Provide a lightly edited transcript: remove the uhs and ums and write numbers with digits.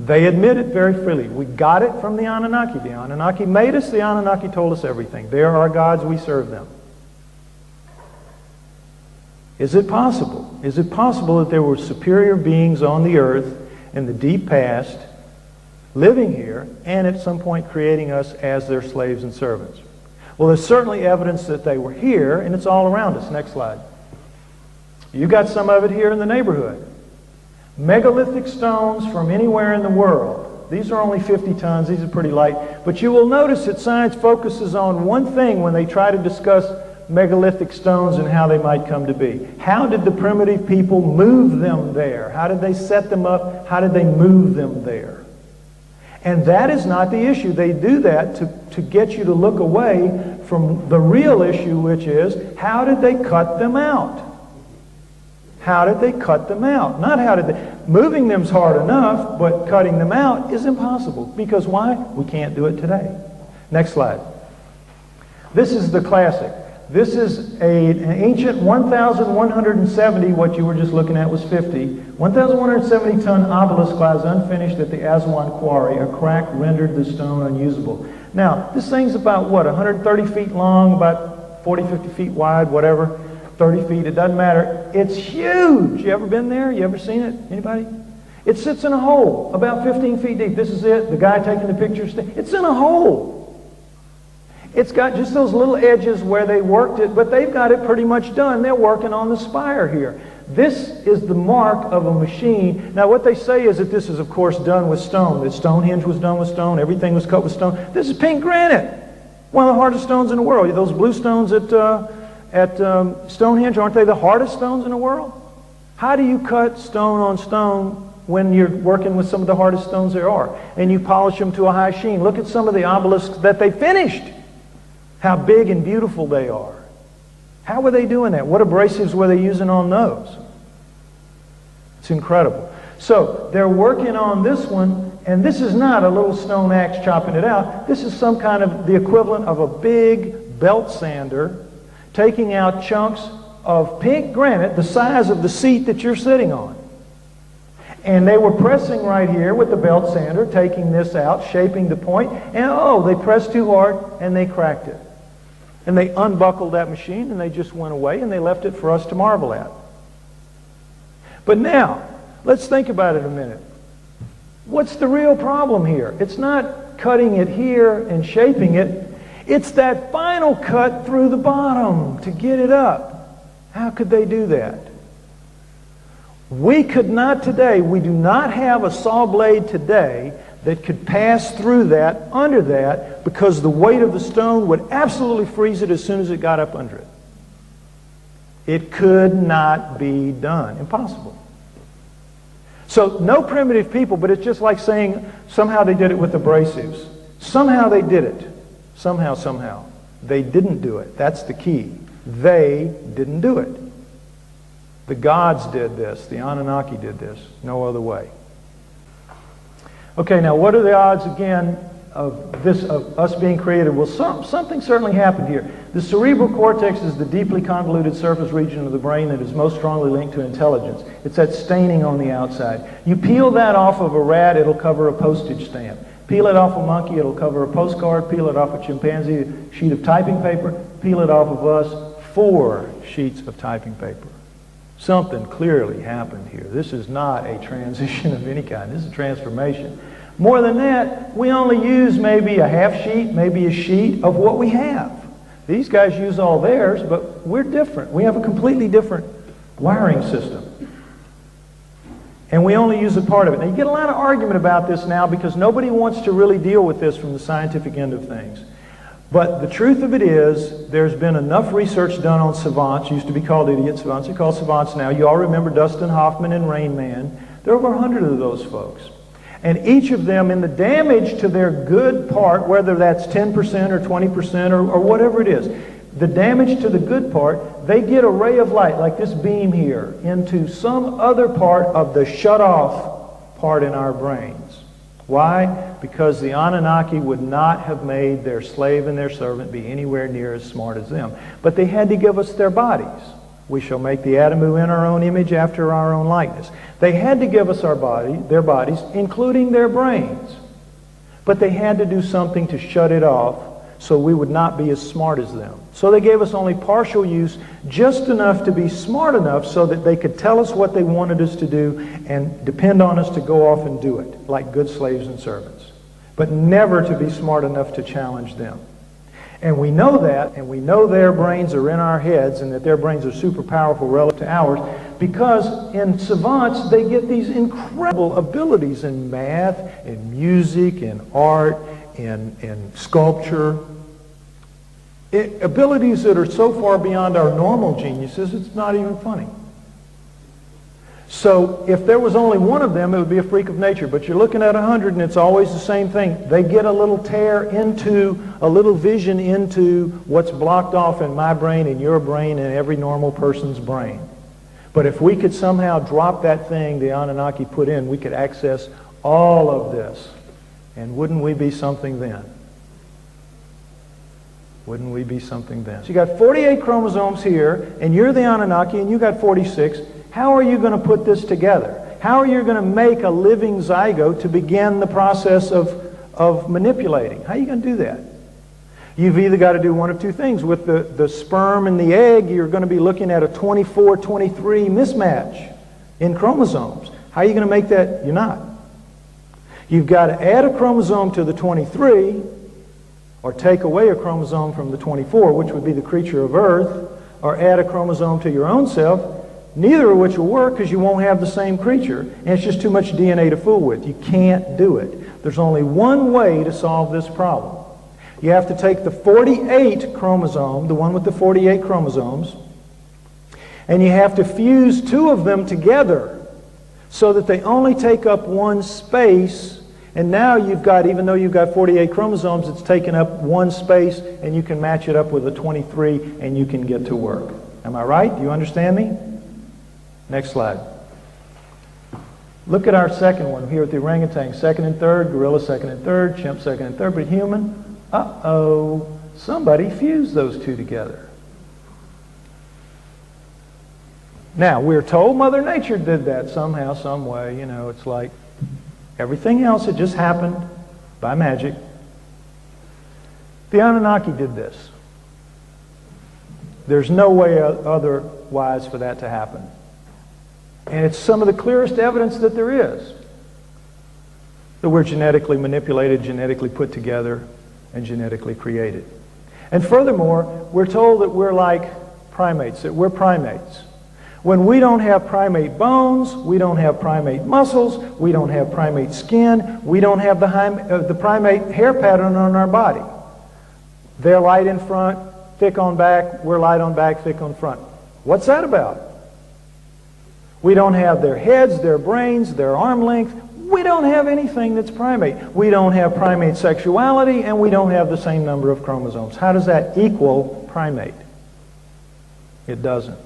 They admit it very freely. We got it from the Anunnaki. The Anunnaki made us. The Anunnaki told us everything. They are our gods. We serve them. Is it possible? Is it possible that there were superior beings on the earth in the deep past, living here, and at some point creating us as their slaves and servants? Well, there's certainly evidence that they were here, and it's all around us. Next slide. You got some of it here in the neighborhood. Megalithic stones from anywhere in the world. These are only 50 tons. These are pretty light. But you will notice that science focuses on one thing when they try to discuss megalithic stones and how they might come to be. How did the primitive people move them there? How did they set them up? How did they move them there? And that is not the issue. They do that to get you to look away from the real issue, which is, how did they cut them out? How did they cut them out? Not how did they... Moving them's hard enough, but cutting them out is impossible. Because why? We can't do it today. Next slide. This is the classic. This is an ancient 1,170, what you were just looking at was 50, 1,170 ton obelisk lies unfinished at the Aswan quarry. A crack rendered the stone unusable. Now, this thing's about, what, 130 feet long, about 40, 50 feet wide, whatever. 30 feet, it doesn't matter. It's huge. You ever been there? You ever seen it? Anybody? It sits in a hole about 15 feet deep. This is it. The guy taking the pictures. It's in a hole. It's got just those little edges where they worked it, but they've got it pretty much done. They're working on the spire here. This is the mark of a machine. Now what they say is that this is of course done with stone. That Stonehenge was done with stone. Everything was cut with stone. This is pink granite. One of the hardest stones in the world. Those blue stones at Stonehenge, aren't they the hardest stones in the world? How do you cut stone on stone when you're working with some of the hardest stones there are? And you polish them to a high sheen. Look at some of the obelisks that they finished. How big and beautiful they are. How were they doing that? What abrasives were they using on those? It's incredible. So they're working on this one, and this is not a little stone axe chopping it out. This is some kind of the equivalent of a big belt sander taking out chunks of pink granite the size of the seat that you're sitting on. And they were pressing right here with the belt sander, taking this out, shaping the point, and oh, they pressed too hard and they cracked it. And they unbuckled that machine and they just went away and they left it for us to marvel at. But now, let's think about it a minute. What's the real problem here? It's not cutting it here and shaping it. It's that final cut through the bottom to get it up. How could they do that? We could not today, we do not have a saw blade today that could pass through that, under that, because the weight of the stone would absolutely freeze it as soon as it got up under it. It could not be done. Impossible. So no primitive people, but it's just like saying somehow they did it with abrasives. Somehow they did it. Somehow. They didn't do it. That's the key. They didn't do it. The gods did this. The Anunnaki did this. No other way. Okay, now what are the odds again of us being created? Well, something certainly happened here. The cerebral cortex is the deeply convoluted surface region of the brain that is most strongly linked to intelligence. It's that staining on the outside. You peel that off of a rat, it'll cover a postage stamp. Peel it off a monkey, it'll cover a postcard. Peel it off a chimpanzee, a sheet of typing paper. Peel it off of us, 4 sheets of typing paper. Something clearly happened here. This is not a transition of any kind. This is a transformation. More than that, we only use maybe a half sheet, maybe a sheet of what we have. These guys use all theirs, but we're different. We have a completely different wiring system. And we only use a part of it. Now, you get a lot of argument about this now because nobody wants to really deal with this from the scientific end of things. But the truth of it is, there's been enough research done on savants. Used to be called idiot savants. They're called savants now. You all remember Dustin Hoffman and Rain Man. There are over 100 of those folks. And each of them, in the damage to their good part, whether that's 10% or 20% or whatever it is, the damage to the good part, they get a ray of light, like this beam here, into some other part of the shut-off part in our brains. Why? Because the Anunnaki would not have made their slave and their servant be anywhere near as smart as them. But they had to give us their bodies. We shall make the Adam who in our own image after our own likeness. They had to give us their bodies, including their brains. But they had to do something to shut it off so we would not be as smart as them. So they gave us only partial use, just enough to be smart enough so that they could tell us what they wanted us to do and depend on us to go off and do it, like good slaves and servants. But never to be smart enough to challenge them. And we know that, and we know their brains are in our heads and that their brains are super powerful relative to ours, because in savants they get these incredible abilities in math, in music, in art, in sculpture. Abilities that are so far beyond our normal geniuses, it's not even funny. So if there was only one of them, it would be a freak of nature. But you're looking at 100 and it's always the same thing. They get a little tear into, a little vision into what's blocked off in my brain, in your brain, and every normal person's brain. But if we could somehow drop that thing the Anunnaki put in, we could access all of this. And wouldn't we be something then? Wouldn't we be something then? So you got 48 chromosomes here, and you're the Anunnaki, and you got 46. How are you going to put this together? How are you going to make a living zygote to begin the process of manipulating? How are you going to do that? You've either got to do one of two things. With the sperm and the egg, you're going to be looking at a 24-23 mismatch in chromosomes. How are you going to make that? You're not. You've got to add a chromosome to the 23, or take away a chromosome from the 24, which would be the creature of Earth, or add a chromosome to your own self, neither of which will work because you won't have the same creature, and it's just too much DNA to fool with. You can't do it. There's only one way to solve this problem. You have to take the 48 chromosome, the one with the 48 chromosomes, and you have to fuse two of them together so that they only take up one space. And now you've got, even though you've got 48 chromosomes, it's taken up one space, and you can match it up with a 23, and you can get to work. Am I right? Do you understand me? Next slide. Look at our second one here with the orangutan. Second and third, gorilla second and third, chimp second and third, but human, uh-oh, somebody fused those two together. Now, we're told Mother Nature did that somehow, some way. You know, it's like everything else had just happened by magic. The Anunnaki did this. There's no way otherwise for that to happen. And it's some of the clearest evidence that there is. That we're genetically manipulated, genetically put together, and genetically created. And furthermore, we're told that we're like primates, that we're primates. When we don't have primate bones, we don't have primate muscles, we don't have primate skin, we don't have the primate hair pattern on our body. They're light in front, thick on back, we're light on back, thick on front. What's that about? We don't have their heads, their brains, their arm length. We don't have anything that's primate. We don't have primate sexuality, and we don't have the same number of chromosomes. How does that equal primate? It doesn't.